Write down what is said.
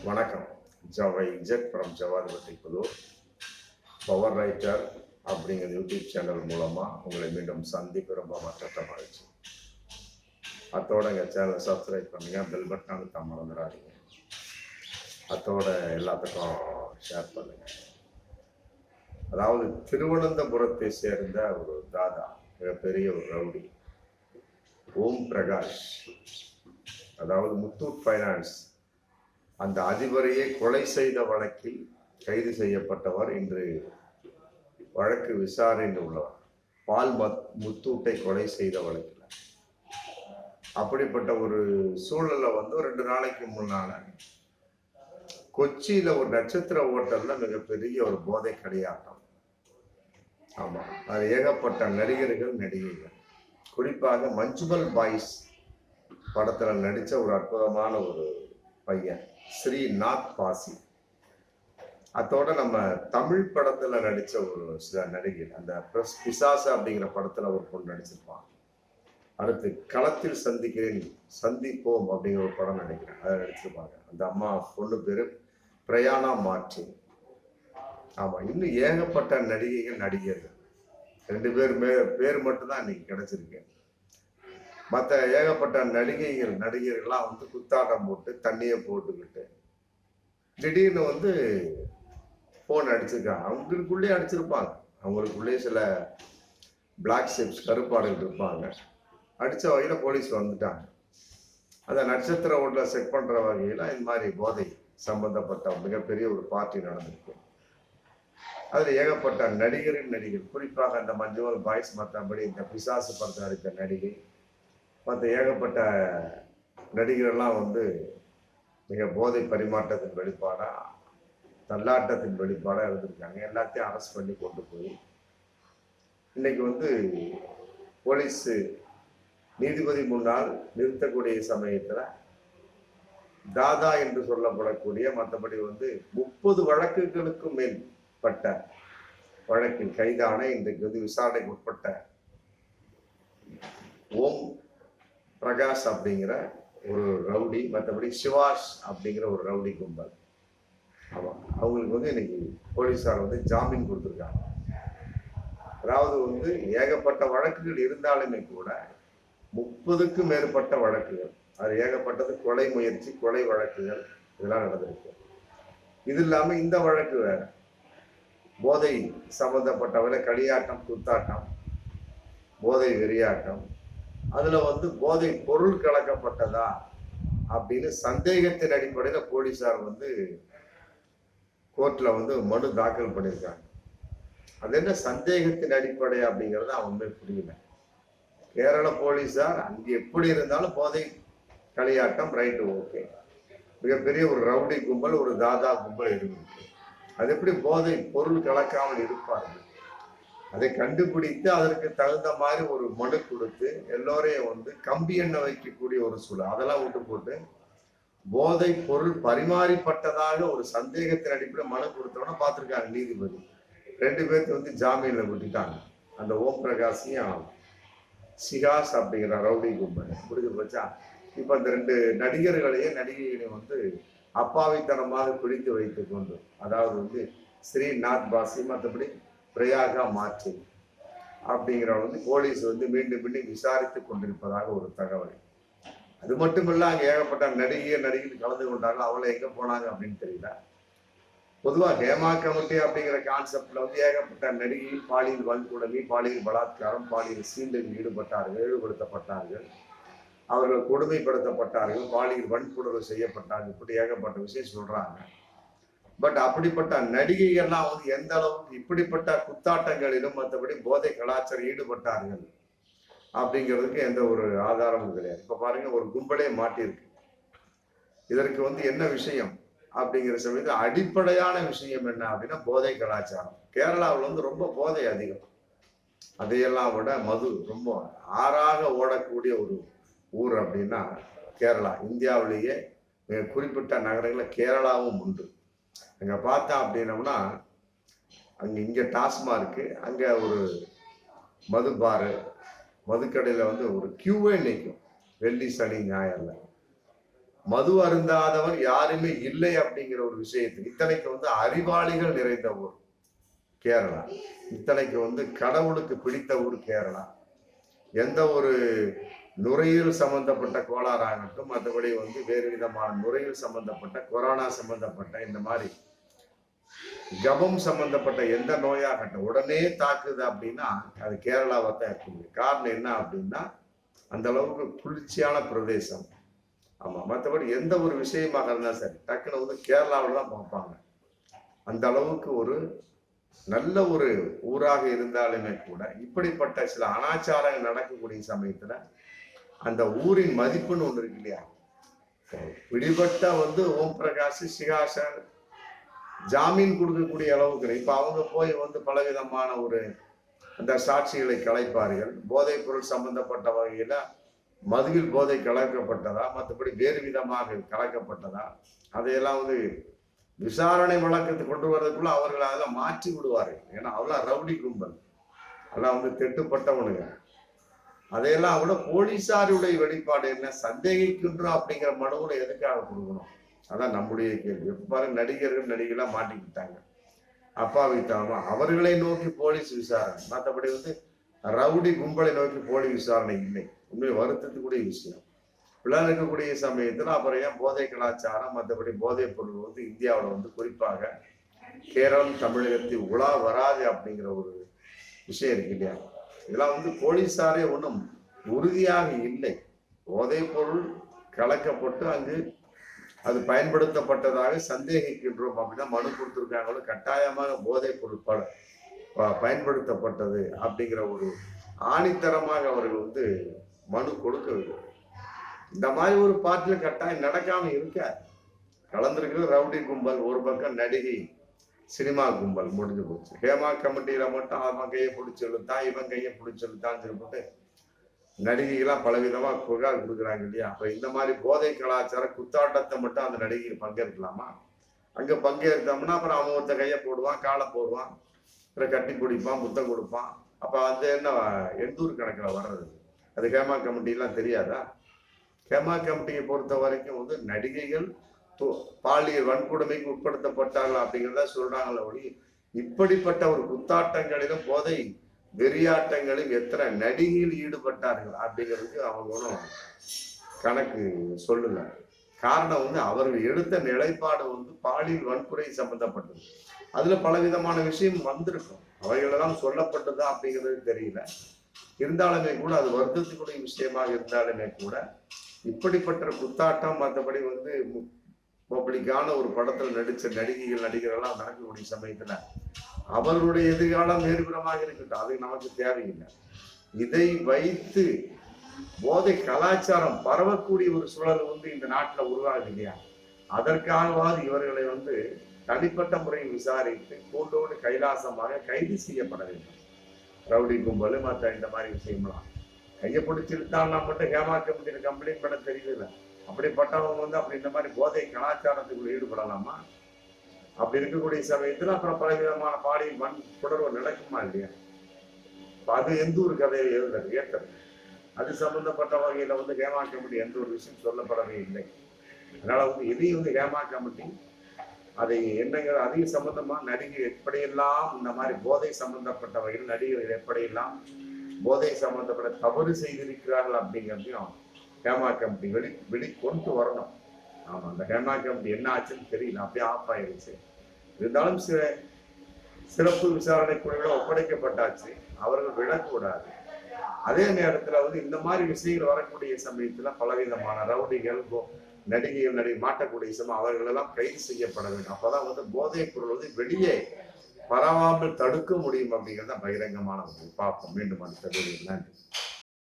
வணக்கம். ஜவை இஜெட் ஃப்ரம் ஜவாதிபதி புதூர். பவர் ரைட்டர் அப்படிங்கிற யூடியூப் சேனல் மூலமாக உங்களை மீண்டும் சந்திப்பு ரொம்ப மற்ற மகிழ்ச்சி. அத்தோட எங்கள் சேனலை சப்ஸ்கிரைப் பண்ணுங்க, பெல் பட்டன் அழுத்த மறந்துடாதீங்க. அத்தோட எல்லாத்துக்கும் ஷேர் பண்ணுங்க. அதாவது திருவனந்தபுரத்தை சேர்ந்த ஒரு தாதா, மிகப்பெரிய ஒரு ரவுடி, ஓம் பிரகாஷ், அதாவது முத்தூட் ஃபைனான்ஸ் அந்த அதிபரையே கொலை செய்த வழக்கில் கைது செய்யப்பட்டவர். இன்று வழக்கு விசாரணையில் உள்ளவர். பால் முத்தூட்டை கொலை செய்த வழக்கில் அப்படிப்பட்ட ஒரு சூழல்ல 2 நாளைக்கு முன்னால கொச்சியில ஒரு நட்சத்திர ஓட்டல்ல மிகப்பெரிய ஒரு போதை களியாட்டம். ஆமா, அது ஏகப்பட்ட நடிகர்கள் நடிகைகள், குறிப்பாக மஞ்சுமல் பாய்ஸ் படத்துல நடிச்ச ஒரு அற்புதமான ஒரு பையன் ஸ்ரீநாத் பாசி, அதோட நம்ம தமிழ் படத்துல நடிச்ச ஒரு சில நடிகர், அந்த பிசாசு அப்படிங்கிற படத்துல ஒரு பொண்ணு நடிச்சிருப்பான். அடுத்து களத்தில் சந்திப்போம் அப்படிங்கிற ஒரு படம் நடிக்கிறேன், அதை நடிச்சிருப்பாங்க. அந்த அம்மா பொண்ணு பேரு பிரயாணா மார்டின். ஆமா, இன்னும் ஏகப்பட்ட நடிகைகள் நடிகர்கள், 2 பேர் மட்டும்தான் இன்னைக்கு கிடைச்சிருக்கு. மற்ற ஏகப்பட்ட நடிகர்கள்லாம் குத்தாட்டம் போட்டு தண்ணியை போட்டுக்கிட்டு திடீர்னு போன் அடிச்சிருக்காங்க. அவங்களுக்குள்ளே அடிச்சிருப்பாங்க, அவங்களுக்குள்ளே சில பிளாக் ஷிப்ஸ் கருப்பாடுகள் இருப்பாங்க. அடிச்ச வகையில போலீஸ் வந்துட்டாங்க. அந்த நட்சத்திர ஓட்டுல செக் பண்ற வகையில இந்த மாதிரி போதை சம்பந்தப்பட்ட மிகப்பெரிய ஒரு பார்ட்டி நடந்திருக்கு. அதுல ஏகப்பட்ட நடிகர், குறிப்பாக அந்த மஞ்சுமல் பாய்ஸ், மற்றபடி இந்த பிசாசு படத்தில் நடித்த நடிகை, மற்ற ஏகப்பட்ட நடிகர்கள்லாம் மிக போதை பரிமாற்றத்தின் வெளிப்பாடா, தள்ளாட்டத்தின் வெளிப்பாடா இருந்திருக்காங்க. எல்லாத்தையும் அரெஸ்ட் பண்ணி கொண்டு போய் இன்னைக்கு போலீஸ் நீதிபதி முன்னால் நிறுத்தக்கூடிய சமயத்துல தாதா என்று சொல்லப்படக்கூடிய, மற்றபடி 30 வழக்குகளுக்கும் மேற்பட்ட வழக்கில் கைதான, இன்றைக்கு விசாரணைக்கு உட்பட்ட ஓம் பிரகாஷ் அப்படிங்கிற ஒரு ரவுடி, மற்றபடி சிவாஷ் அப்படிங்கிற ஒரு ரவுடி கும்பல். ஆமா, அவங்களுக்கு இன்னைக்கு போலீஸார் ஜாமீன் கொடுத்துருக்காங்க. அதாவது ஏகப்பட்ட வழக்குகள் இருந்தாலுமே கூட 30க்கும் மேற்பட்ட வழக்குகள், அது ஏகப்பட்டது கொலை முயற்சி, கொலை வழக்குகள் இதெல்லாம் நடந்திருக்கு. இது இல்லாம இந்த வழக்கு வேற, போதை சம்பந்தப்பட்டவரை களியாட்டம், குத்தாட்டம், போதை வெறியாட்டம், அதுல போதை பொருள் கலக்கப்பட்டதா அப்படின்னு சந்தேகத்தின் அடிப்படையில போலீசார் கோர்ட்ல மனு தாக்கல் பண்ணியிருக்காங்க. அது என்ன சந்தேகத்தின் அடிப்படை அப்படிங்கறது அவனுமே புரியல. கேரள போலீசார் அங்க எப்படி இருந்தாலும் போதை களியாட்டம் ரைட்டு, ஓகே, மிகப்பெரிய ஒரு ரவுடி கும்பல், ஒரு தாதா கும்பல் இருக்கு, அது எப்படி போதை பொருள் கலக்காமல் இருப்பார்கள்? அதை கண்டுபிடித்து அதற்கு தகுந்த மாதிரி ஒரு மனு கொடுத்து எல்லோரையும் கம்பி எண்ணெய் வைக்கக்கூடிய ஒரு சூழல், அதெல்லாம் விட்டு போட்டு போதை பொருள் பரிமாறிப்பட்டதாக ஒரு சந்தேகத்தின் அடிப்படை மனு கொடுத்தோன்னா பார்த்துருக்காங்க நீதிபதி. 2 பேருக்கு ஜாமீன்ல விட்டுட்டாங்க. அந்த ஓம் பிரகாஷையும் சிகாஸ் அப்படிங்கிற ரவுடி கும்பல் புரிஞ்சு போச்சா. இப்ப அந்த 2 நடிகர்களையும் அப்பாவித்தனமாக பிடித்து வைத்துக் கொண்டு, அதாவது ஸ்ரீநாத் பாசி, மற்றபடி பிரயாகா மார்டின் அப்படிங்கிறவங்க போலீஸ் மீண்டும் விசாரித்து கொண்டிருப்பதாக ஒரு தகவல். அது மட்டுமில்ல, அங்க ஏகப்பட்ட நடிகர் கலந்து கொண்டாங்க. அவளை எங்க போனாங்க அப்படின்னு தெரியல. பொதுவா ஹேமா கமிட்டி அப்படிங்கிற கான்செப்ட்ல ஏகப்பட்ட நடிகையில் பாலியல் வன்கொடுமை, பாலியல் பலாத்காரம், பாலியல் சீண்டலில் ஈடுபடுத்தப்பட்டார்கள், அவர்கள் கொடுமைப்படுத்தப்பட்டார்கள், பாலியல் வன்கொடுமை செய்யப்பட்டார்கள், இப்படி ஏகப்பட்ட விஷயம் சொல்றாங்க. பட் அப்படிப்பட்ட நடிகைகள்லாம் எந்த அளவுக்கு இப்படிப்பட்ட குத்தாட்டங்களிலும் மற்றபடி போதை கலாச்சாரம் ஈடுபட்டார்கள் அப்படிங்கிறதுக்கு எந்த ஒரு ஆதாரமும் கிடையாது. இப்ப பாருங்க, ஒரு கும்பலே மாட்டிருக்கு. இதற்கு என்ன விஷயம் அப்படிங்கிற சமயத்தில் அடிப்படையான விஷயம் என்ன அப்படின்னா போதை கலாச்சாரம். கேரளாவில் ரொம்ப போதை அதிகம். அதையெல்லாம் விட மது ரொம்ப ஆறாக ஓடக்கூடிய ஒரு ஊர் அப்படின்னா கேரளா. இந்தியாவிலேயே மிக குறிப்பிட்ட நகரங்களில் கேரளாவும் உண்டு. அங்க பார்த்தா அப்படின்னம்னா, இங்க டாஸ்மார்க்கு, அங்க ஒரு மது பாரு, மதுக்கடையில ஒரு கியூவே நிற்கும் வெள்ளி சனி ஞாயிறுல. மது அருந்தாதவன் யாருமே இல்லை அப்படிங்கிற ஒரு விஷயத்துக்கு, இத்தனைக்கு வந்து அறிவாளிகள் நிறைந்த ஊர் கேரளா, இத்தனைக்கு வந்து கடவுளுக்கு பிடித்த ஊர் கேரளா. எந்த ஒரு நுரையீரல் சம்பந்தப்பட்ட கோளாறாகட்டும், மற்றபடி வந்து வேறு விதமான நுரையீரல் சம்பந்தப்பட்ட, கொரோனா சம்பந்தப்பட்ட, இந்த மாதிரி ஜபம் சம்பந்தப்பட்ட எந்த நோயாகட்டும் உடனே தாக்குது அப்படின்னா அது கேரளாவை தான் இருக்குது. காரணம் என்ன அப்படின்னா அந்த அளவுக்கு குளிர்ச்சியான பிரதேசம். ஆமா, மற்றபடி எந்த ஒரு விஷயமாக இருந்தாலும் சரி டக்குன்னு வந்து கேரளாவில் தான் பார்ப்பாங்க. அந்த அளவுக்கு ஒரு நல்ல ஒரு ஊராக இருந்தாலுமே கூட இப்படிப்பட்ட சில அனாச்சாரங்கள் நடக்கக்கூடிய சமயத்துல அந்த ஊரின் மதிப்புன்னு ஒண்ணு இருக்கு இல்லையா. பிடிபட்ட வந்து ஓம் பிரகாஷ் சிகாசன் ஜாமீன் கொடுக்கக்கூடிய அளவுக்கு இப்ப அவங்க போய் வந்து பலவிதமான ஒரு அந்த சாட்சிகளை கலைப்பார்கள். போதைப் பொருள் சம்பந்தப்பட்ட வகையில மதுவில் போதை கலக்கப்பட்டதா, மற்றபடி வேறு விதமாக கலக்கப்பட்டதா, அதையெல்லாம் வந்து விசாரணை வழக்கத்துக்கு கொண்டு வர்றதுக்குள்ள அவர்கள் அதெல்லாம் மாற்றி விடுவார்கள். ஏன்னா அவெல்லாம் ரவுடி கும்பல், அதெல்லாம் வந்து திட்டுப்பட்டவனுங்க. அதையெல்லாம் கூட போலீசாருடைய வெளிப்பாடு என்ன, சந்தேகிக்கின்றோம் அப்படிங்கிற மனுவை எதுக்காக கொடுக்கணும்? அதான் நம்முடைய கேள்வி. எப்பாரு நடிகர்கள் நடிகர்களாக மாட்டிக்கிட்டாங்க, அப்பாவித்தாம அவர்களை நோக்கி போலீஸ் விசாரணை, மற்றபடி வந்து ரவுடி கும்பலை நோக்கி போலீஸ் விசாரணை இல்லை. உண்மையை வருத்தத்துக்குரிய விஷயம். இப்படிலாம் இருக்கக்கூடிய சமயத்துல அப்புறம் ஏன் போதை கலாச்சாரம், மற்றபடி போதைப் பொருள் வந்து இந்தியாவில் வந்து குறிப்பாக கேரளம் தமிழகத்தில் உலா வராது அப்படிங்கிற ஒரு விஷயம் இருக்கு இல்லையா. இதெல்லாம் வந்து போலீஸாரே ஒன்றும் உறுதியாக இல்லை. போதைப் பொருள் கலக்கப்பட்டு அங்கு அது பயன்படுத்தப்பட்டதாக சந்தேகிக்கின்றோம் அப்படின்னா மனு கொடுத்துருக்காங்களோ, கட்டாயமாக போதைப் பொருள் பயன்படுத்தப்பட்டது அப்படிங்கிற ஒரு ஆணித்தரமாக அவர்கள் வந்து மனு கொடுக்கவில்லை. இந்த மாதிரி ஒரு பாட்டில் கட்டாயம் நடக்காம இருக்காது. கலந்திருக்கிற ரவுடி கும்பல் ஒரு பக்கம், நடிகை சினிமா கும்பல் முடிஞ்சு போச்சு. ஹேமா கமிட்டியில மட்டும் அவன் கையை பிடிச்சி இழுத்தான், இவன் கையை பிடிச்சி இழுத்தான்னு சொல்லிட்டு நடிகைகளாம் பலவிதமா புகார் கொடுக்குறாங்க இல்லையா. அப்ப இந்த மாதிரி போதை கலாச்சார குத்தாட்டத்தை மட்டும் அந்த நடிகைகள் பங்கேற்கலாமா? அங்க பங்கேற்கோம்னா அப்புறம் அவன் ஒருத்த கையை போடுவான், காலை போடுவான், அப்புறம் கட்டி பிடிப்பான், முத்தம் கொடுப்பான். அப்ப வந்து என்ன எந்தூர் கணக்கில் வர்றது? அது ஹேமா கமிட்டிலாம் தெரியாதா? ஹேமா கமிட்டியை பொறுத்த வரைக்கும் வந்து நடிகைகள் பாலியல் வன்கொடுமைக்கு உட்படுத்தப்பட்டார்கள் அப்படிங்கிறத சொல்றாங்களே ஒளி, இப்படிப்பட்ட ஒரு குத்தாட்டங்களிலும் போதை வெறியாட்டங்களில் எத்தனை நடிகைகள் ஈடுபட்டார்கள் அப்படிங்கிறதுக்கு அவங்க ஒன்றும் கணக்கு சொல்லல. காரணம் வந்து அவர்கள் எடுத்த நிலைப்பாடு வந்து பாலியல் வன்முறை சம்பந்தப்பட்டது. அதுல பலவிதமான விஷயம் வந்திருக்கும், அவைகளெல்லாம் சொல்லப்பட்டதா அப்படிங்கிறது தெரியல. இருந்தாலுமே கூட அது வருத்தத்துக்குரிய விஷயமாக இருந்தாலுமே கூட இப்படிப்பட்ட குத்தாட்டம், மற்றபடி வந்து பப்ளிக்கான ஒரு படத்தில் நடிச்ச நடிகைகள் நடிகர்கள்லாம் நடக்கக்கூடிய சமயத்துல அவர்களுடைய எதிர்காலம் வேறுபுறமாக இருக்கட்டும், அது நமக்கு தேவையில்லை. இதை வைத்து போதை கலாச்சாரம் பரவக்கூடிய ஒரு சூழல் வந்து இந்த நாட்டில் உருவாகுது இல்லையா. அதற்காகவாது இவர்களை வந்து தனிப்பட்ட முறையில் விசாரித்து கூண்டோடு கைலாசமாக கைது செய்யப்பட வேண்டும். ரவுடி கும்பல் மற்ற இந்த மாதிரி விஷயம்லாம் கையை பிடிச்சிருந்தால் நான் மட்டும் ஹேமா கமிட்டியில் கம்ப்ளைண்ட் பண்ண தெரியல. அப்படிப்பட்டவங்க வந்து அப்படி இந்த மாதிரி போதை கலாச்சாரத்துக்குள்ள ஈடுபடலாமா? அப்படி இருக்கக்கூடிய சமயத்துல அப்புறம் பலவிதமான பாலியல் வன்புணர்வு நடக்குமா இல்லையா? அது எந்த ஒரு கதையை எழுதுறது ஏற்றது, அது சம்பந்தப்பட்ட வகையில வந்து ஹேமா கமிட்டி எந்த ஒரு விஷயம் சொல்லப்படவே இல்லை. அதனால வந்து இதையும் வந்து ஹேமா கமிட்டி அதை என்னங்கிற அதிக சம்பந்தமா நடிகை எப்படியெல்லாம் இந்த மாதிரி போதை சம்பந்தப்பட்ட வகையில் நடிகர்கள் எப்படியெல்லாம் போதை சம்பந்தப்பட்ட தவறு செய்திருக்கிறார்கள் அப்படிங்கிறதையும் ஹேமா கமிட்டி வெளிக்கொண்டு வரணும். ஆமா, அந்த ஹேமா கமிட்டி என்ன ஆச்சுன்னு தெரியல, அப்படியே ஆஃப் ஆயிடுச்சு. இருந்தாலும் சிறப்பு விசாரணை குழுவில் ஒப்படைக்கப்பட்டாச்சு, அவர்கள் விடக்கூடாது. அதே நேரத்துல வந்து இந்த மாதிரி விஷயங்கள் வரக்கூடிய சமயத்துல பலவிதமான ரவுடிகள் நடிகைகள் மாட்டக்கூடிய சமயம் அவர்கள் எல்லாம் கைது செய்யப்பட வேண்டும். அப்பதான் வந்து போதைப் பொருள் வந்து வெளியே பரவாமல் தடுக்க முடியும் அப்படிங்கிறத பகிரங்கமான பார்ப்போம். மீண்டும் அடுத்த வீடியோவில் நன்றி.